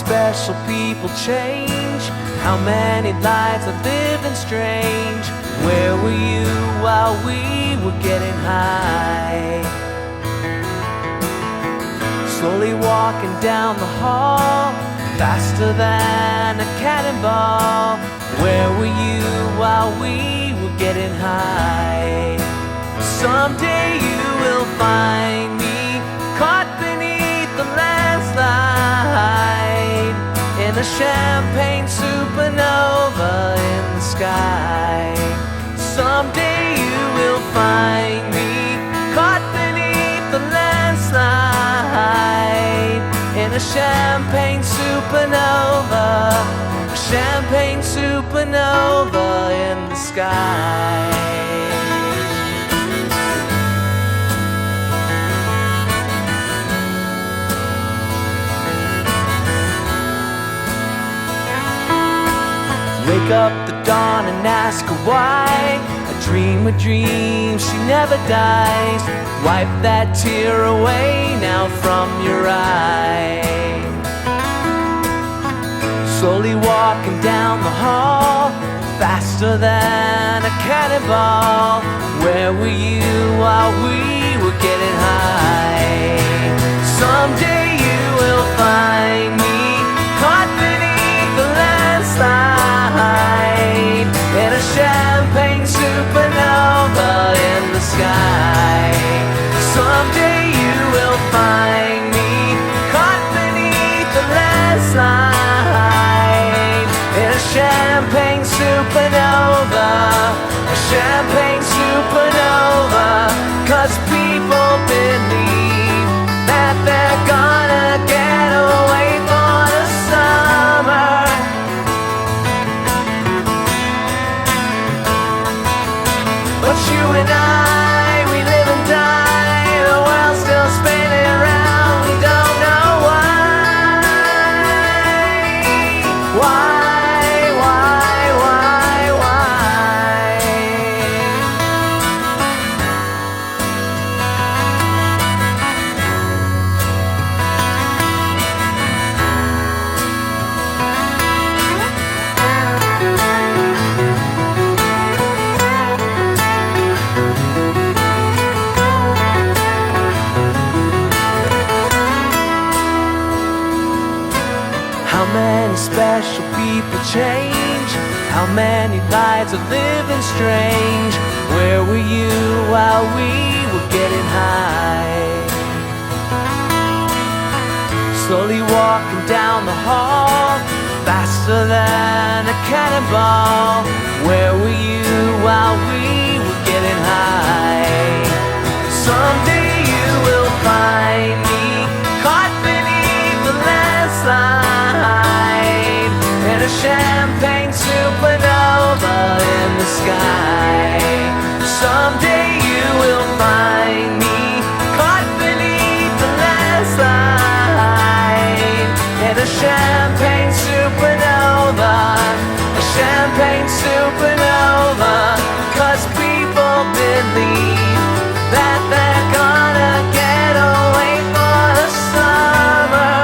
special people change? How many lives have lived and strange? Where were you while we were getting high? Slowly walking down the hall, faster than a cannonball. Where were you while we were getting high? Someday you will find me caught beneath the landslide in a champagne supernova in the sky. Someday you will find me caught beneath the landslide in a champagne supernova, a champagne supernova in the sky. Wake up the dawn and ask her why. A dream, she never dies. Wipe that tear away now from your eye. Slowly walking down the hall, faster than a cannonball. Where were you while we were getting high? Someday you will find me caught beneath the landslide in a champagne supernova in the sky. Someday you will find me caught beneath the landslide in a champagne supernova, a champagne supernova. 'Cause people believe that they're gonna get away for the summer. But you and I, we live and die. The world's still spinning around. We don't know why. How many special people change? How many lives are living strange? Where were you while we were getting high? Slowly walking down the hall, faster than a cannonball. Where were you while we were getting high? Someday you will find me caught beneath the landslide in a champagne supernova in the sky. Someday you will find me caught beneath the landslide in a champagne supernova, a champagne supernova. 'Cause people believe that they're gonna get away for the summer.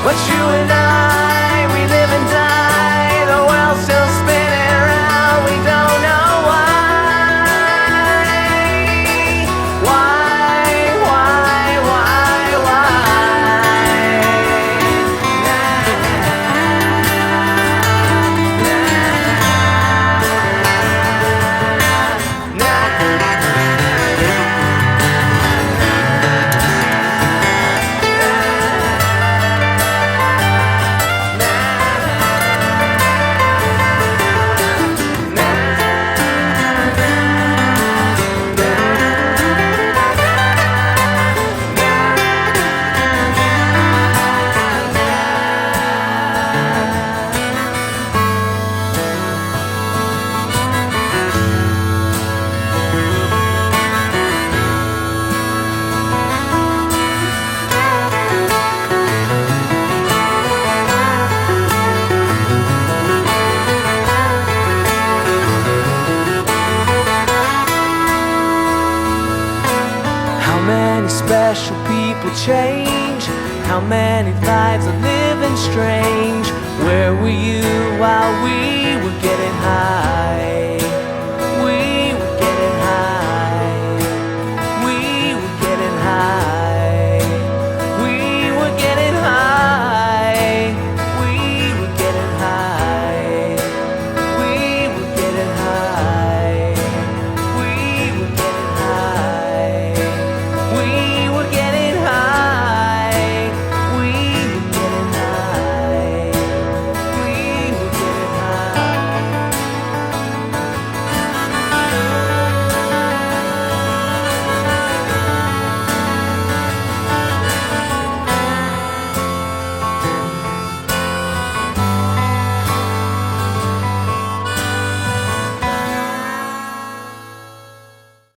But you and I, we live and die. The world's still spinning around. We don't know why. change? How many lives are living strange? Where were you while we were getting high?